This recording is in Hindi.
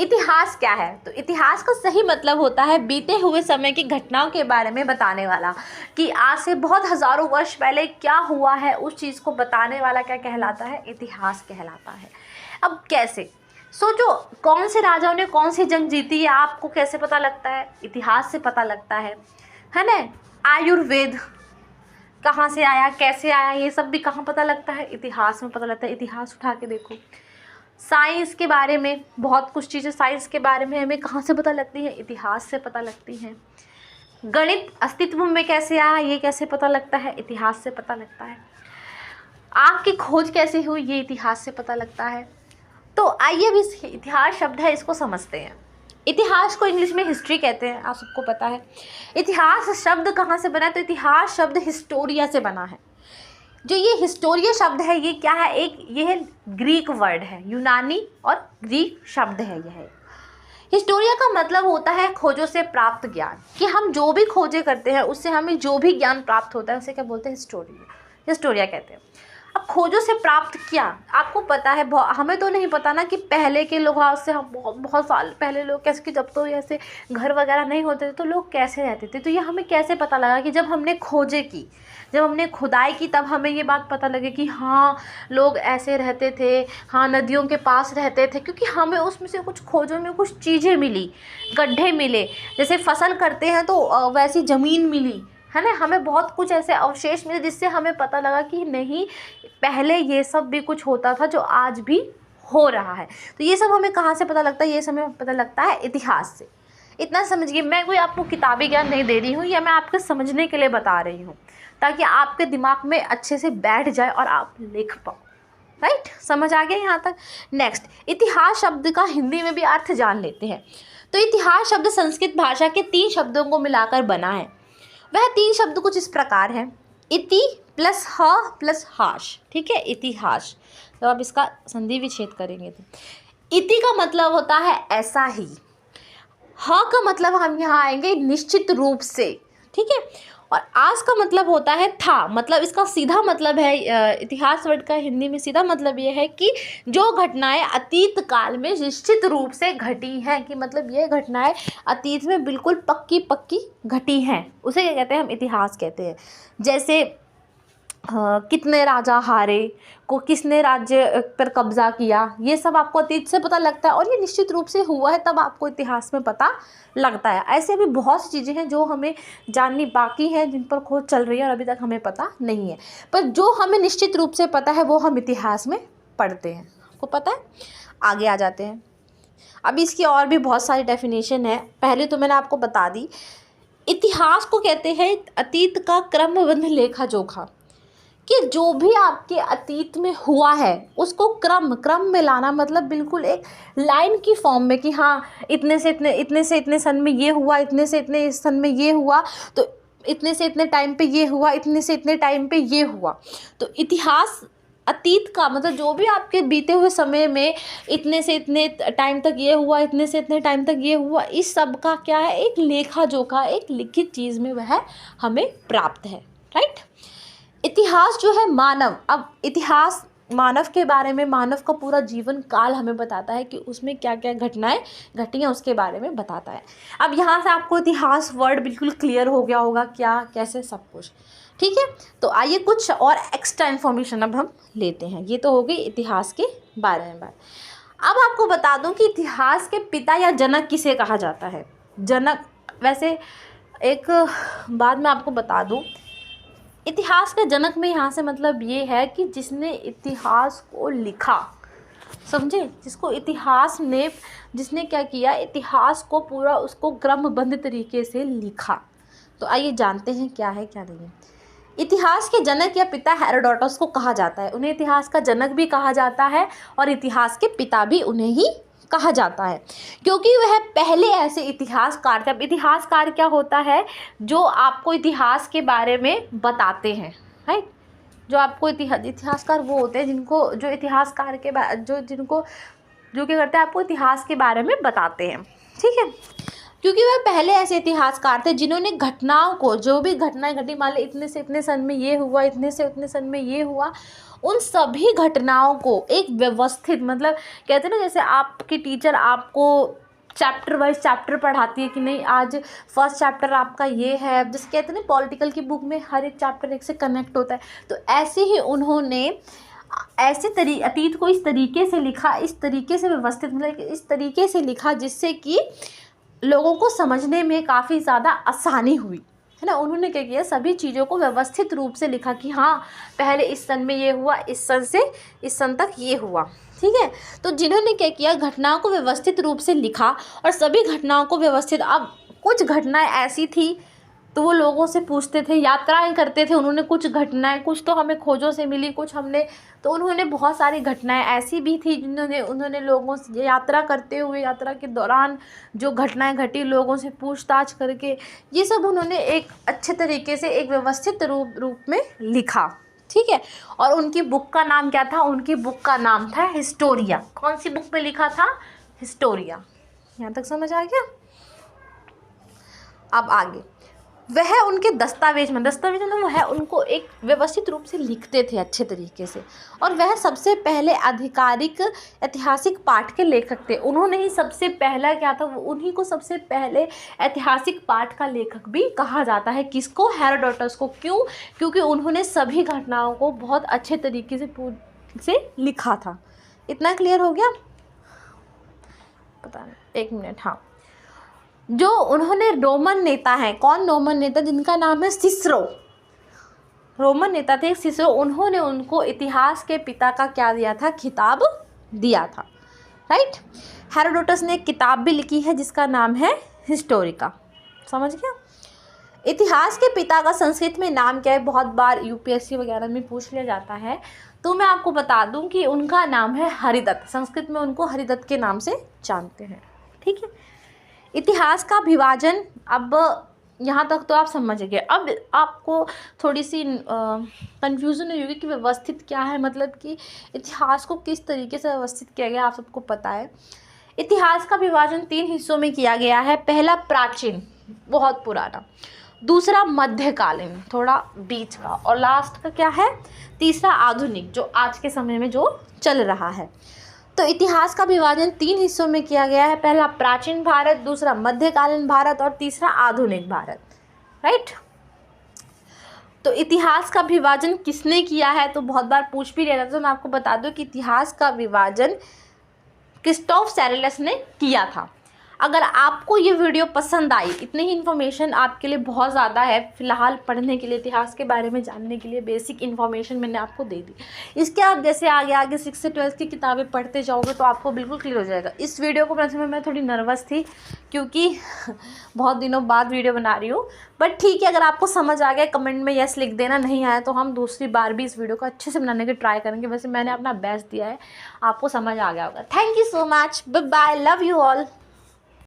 इतिहास क्या है? तो इतिहास का सही मतलब होता है बीते हुए समय की घटनाओं के बारे में बताने वाला, कि आज से बहुत हज़ारों वर्ष पहले क्या हुआ है, उस चीज़ को बताने वाला क्या कहलाता है? इतिहास कहलाता है। अब कैसे? सोचो, कौन से राजाओं ने कौन सी जंग जीती है, आपको कैसे पता लगता है? इतिहास से पता लगता है ना? आयुर्वेद कहाँ से आया, कैसे आया, ये सब भी कहाँ पता लगता है? इतिहास में पता लगता है। इतिहास उठा के देखो। साइंस के बारे में बहुत कुछ चीज़ें, साइंस के बारे में हमें कहाँ से पता लगती है? इतिहास से पता लगती हैं। गणित अस्तित्व में कैसे आया, ये कैसे पता लगता है? इतिहास से पता लगता है। आग की खोज कैसे हुई, ये इतिहास से पता लगता है। तो आइए अब इस इतिहास शब्द है इसको समझते हैं। इतिहास को इंग्लिश में हिस्ट्री कहते हैं, आप सबको पता है। इतिहास शब्द कहाँ से बना है? तो इतिहास शब्द हिस्टोरिया से बना है। जो ये हिस्टोरिया शब्द है, ये क्या है? ये है ग्रीक वर्ड है, यूनानी और ग्रीक शब्द है यह। हिस्टोरिया का मतलब होता है खोजों से प्राप्त ज्ञान, कि हम जो भी खोजें करते हैं उससे हमें जो भी ज्ञान प्राप्त होता है उसे क्या बोलते हैं? हिस्टोरिया कहते हैं। अब खोजों से प्राप्त क्या, आपको पता है? हमें तो नहीं पता ना कि पहले के लोग, आज से हम बहुत साल पहले लोग कैसे, कि जब तो ऐसे घर वगैरह नहीं होते थे तो लोग कैसे रहते थे। तो ये हमें कैसे पता लगा? कि जब हमने खोजें की, जब हमने खुदाई की, तब हमें ये बात पता लगे कि हाँ लोग ऐसे रहते थे, हाँ नदियों के पास रहते थे, क्योंकि हमें उसमें से कुछ खोजों में कुछ चीज़ें मिली, गड्ढे मिले, जैसे फसल करते हैं तो वैसी ज़मीन मिली, है ना? हमें बहुत कुछ ऐसे अवशेष मिले जिससे हमें पता लगा कि नहीं, पहले ये सब भी कुछ होता था जो आज भी हो रहा है। तो ये सब हमें कहाँ से पता लगता है? ये सब हमें पता लगता है इतिहास से। इतना समझिए, मैं कोई आपको किताबी ज्ञान नहीं दे रही हूँ, या मैं आपके समझने के लिए बता रही हूँ, ताकि आपके दिमाग में अच्छे से बैठ जाए और आप लिख पाओ। राइट? समझ आ गया यहाँ तक? नेक्स्ट, इतिहास शब्द का हिंदी में भी अर्थ जान लेते हैं। तो इतिहास शब्द संस्कृत भाषा के 3 शब्दों को मिलाकर बना है। वह 3 शब्द कुछ इस प्रकार हैं: इति प्लस ह प्लस हाश। ठीक है, इतिहास। तो अब इसका संधि विच्छेद करेंगे तो इति का मतलब होता है ऐसा ही, ह का मतलब हम यहाँ आएंगे निश्चित रूप से। ठीक है, और आस का मतलब होता है था, मतलब इसका सीधा मतलब है, इतिहास वर्ड का हिंदी में सीधा मतलब ये है कि जो घटनाएं अतीत काल में निश्चित रूप से घटी हैं, कि मतलब ये घटनाएं अतीत में बिल्कुल पक्की पक्की घटी हैं, उसे क्या कहते हैं? हम इतिहास कहते हैं। जैसे कितने राजा हारे, को किसने राज्य पर कब्जा किया, ये सब आपको अतीत से पता लगता है, और ये निश्चित रूप से हुआ है तब आपको इतिहास में पता लगता है। ऐसे भी बहुत सी चीज़ें हैं जो हमें जाननी बाकी है, जिन पर खोज चल रही है और अभी तक हमें पता नहीं है, पर जो हमें निश्चित रूप से पता है वो हम इतिहास में पढ़ते हैं। आपको पता है? आगे आ जाते हैं। अब इसकी और भी बहुत सारी डेफिनेशन है, पहले तो मैंने आपको बता दी। इतिहास को कहते हैं अतीत का क्रमबद्ध लेखा जोखा, कि जो भी आपके अतीत में हुआ है उसको क्रम में लाना, मतलब बिल्कुल एक लाइन की फॉर्म में, कि हाँ इतने से इतने सन में ये हुआ, इतने से इतने सन में ये हुआ, तो इतने से इतने टाइम पे ये हुआ, इतने से इतने टाइम पे ये हुआ। तो इतिहास अतीत का मतलब जो भी आपके बीते हुए समय में इतने से इतने टाइम तक ये हुआ, इतने से इतने टाइम तक ये हुआ, इस सब का क्या है? एक लेखा जोखा, एक लिखित चीज़ में वह हमें प्राप्त है। राइट? इतिहास जो है मानव, अब इतिहास मानव के बारे में, मानव का पूरा जीवन काल हमें बताता है कि उसमें क्या क्या घटनाएं घटी हैं उसके बारे में बताता है। अब यहाँ से आपको इतिहास वर्ड बिल्कुल क्लियर हो गया होगा, क्या कैसे सब कुछ। ठीक है, तो आइए कुछ और एक्स्ट्रा इन्फॉर्मेशन अब हम लेते हैं। ये तो हो गई इतिहास के बारे में बात। अब आपको बता दूं कि इतिहास के पिता या जनक किसे कहा जाता है। जनक, वैसे एक बात मैं आपको बता दूं, इतिहास के जनक में यहाँ से मतलब ये है कि जिसने इतिहास को लिखा, समझे? जिसको इतिहास ने, जिसने क्या किया, इतिहास को पूरा उसको क्रमबद्ध तरीके से लिखा। तो आइए जानते हैं क्या है क्या नहीं है। इतिहास के जनक या पिता हेरोडोटस को कहा जाता है। उन्हें इतिहास का जनक भी कहा जाता है और इतिहास के पिता भी उन्हें ही कहा जाता है, क्योंकि वह पहले ऐसे इतिहासकार थे। अब इतिहासकार क्या होता है? जो आपको इतिहास के बारे में बताते हैं। राइट? जो आपको इतिहासकार वो होते हैं जिनको, जो इतिहासकार के जो क्या करते हैं, आपको इतिहास के बारे में बताते हैं। ठीक है, क्योंकि वह पहले ऐसे इतिहासकार थे जिन्होंने घटनाओं को, जो भी घटनाएं घटी, मान लो इतने से इतने सन में ये हुआ, इतने से उतने सन में ये हुआ, उन सभी घटनाओं को एक व्यवस्थित, मतलब कहते हैं ना जैसे आपकी टीचर आपको चैप्टर वाइज चैप्टर पढ़ाती है कि नहीं आज फर्स्ट चैप्टर आपका ये है, जैसे कहते हैं ना पॉलिटिकल की बुक में हर एक चैप्टर एक से कनेक्ट होता है, तो ऐसे ही उन्होंने ऐसे अतीत को इस तरीके से लिखा, इस तरीके से व्यवस्थित, मतलब इस तरीके से लिखा जिससे कि लोगों को समझने में काफ़ी ज़्यादा आसानी हुई, है ना। उन्होंने क्या किया, सभी चीज़ों को व्यवस्थित रूप से लिखा कि हाँ पहले इस सन में ये हुआ, इस सन से इस सन तक ये हुआ, ठीक है। तो जिन्होंने क्या किया, घटनाओं को व्यवस्थित रूप से लिखा और सभी घटनाओं को व्यवस्थित, अब कुछ घटनाएं ऐसी थी तो वो लोगों से पूछते थे, यात्राएं करते थे, उन्होंने कुछ घटनाएं, कुछ तो हमें खोजों से मिली, कुछ हमने, तो उन्होंने बहुत सारी घटनाएं ऐसी भी थी उन्होंने लोगों से यात्रा करते हुए, यात्रा के दौरान जो घटनाएं घटी, लोगों से पूछताछ करके, ये सब उन्होंने एक अच्छे तरीके से एक व्यवस्थित रूप में लिखा, ठीक है। और उनकी बुक का नाम क्या था, उनकी बुक का नाम था हिस्टोरिया। कौन सी बुक में लिखा था, हिस्टोरिया। यहाँ तक समझ आ गया। अब आगे, वह उनके दस्तावेज मतलब वो है, उनको एक व्यवस्थित रूप से लिखते थे अच्छे तरीके से, और वह सबसे पहले आधिकारिक ऐतिहासिक पाठ के लेखक थे। उन्होंने ही सबसे पहला क्या था, उन्हीं को सबसे पहले ऐतिहासिक पाठ का लेखक भी कहा जाता है। किसको, हेरोडोटस को। क्यों, क्योंकि उन्होंने सभी घटनाओं को बहुत अच्छे तरीके से लिखा था। इतना क्लियर हो गया, पता नहीं, एक मिनट। हाँ, जो उन्होंने रोमन नेता हैं, कौन रोमन नेता, जिनका नाम है सिसरो, रोमन नेता थे सिसरो, उन्होंने उनको इतिहास के पिता का क्या दिया था, खिताब दिया था, राइट। हेरोडोटस ने एक किताब भी लिखी है जिसका नाम है हिस्टोरिका। समझ गया। इतिहास के पिता का संस्कृत में नाम क्या है, बहुत बार यूपीएससी वगैरह में पूछ लिया जाता है, तो मैं आपको बता दूं कि उनका नाम है हरिदत्त। संस्कृत में उनको हरिदत्त के नाम से जानते हैं, ठीक है। इतिहास का विभाजन, अब यहाँ तक तो आप समझ गए। अब आपको थोड़ी सी कन्फ्यूज़न होगी कि व्यवस्थित क्या है, मतलब कि इतिहास को किस तरीके से व्यवस्थित किया गया, आप सबको पता है। इतिहास का विभाजन 3 हिस्सों में किया गया है। पहला प्राचीन, बहुत पुराना, दूसरा मध्यकालीन, थोड़ा बीच का, और लास्ट का क्या है, तीसरा आधुनिक, जो आज के समय में जो चल रहा है। तो इतिहास का विभाजन 3 हिस्सों में किया गया है। पहला प्राचीन भारत, दूसरा मध्यकालीन भारत और तीसरा आधुनिक भारत, राइट। तो इतिहास का विभाजन किसने किया है, तो बहुत बार पूछ भी रहा था, तो मैं आपको बता दूं कि इतिहास का विभाजन क्रिस्टोफ सेरेलस ने किया था। अगर आपको ये वीडियो पसंद आई, इतनी ही इन्फॉर्मेशन आपके लिए बहुत ज़्यादा है फ़िलहाल पढ़ने के लिए, इतिहास के बारे में जानने के लिए बेसिक इन्फॉर्मेशन मैंने आपको दे दी। इसके आप जैसे आगे 6 से 12 की किताबें पढ़ते जाओगे तो आपको बिल्कुल क्लियर हो जाएगा। इस वीडियो को बनाने में मैं थोड़ी नर्वस थी क्योंकि बहुत दिनों बाद वीडियो बना रही हूँ, बट ठीक है, अगर आपको समझ आ गया कमेंट में यस लिख देना, नहीं आया तो हम दूसरी बार भी इस वीडियो को अच्छे से बनाने की ट्राई करेंगे। वैसे मैंने अपना बेस्ट दिया है, आपको समझ आ गया होगा। Thank you so much, bye bye, love you all.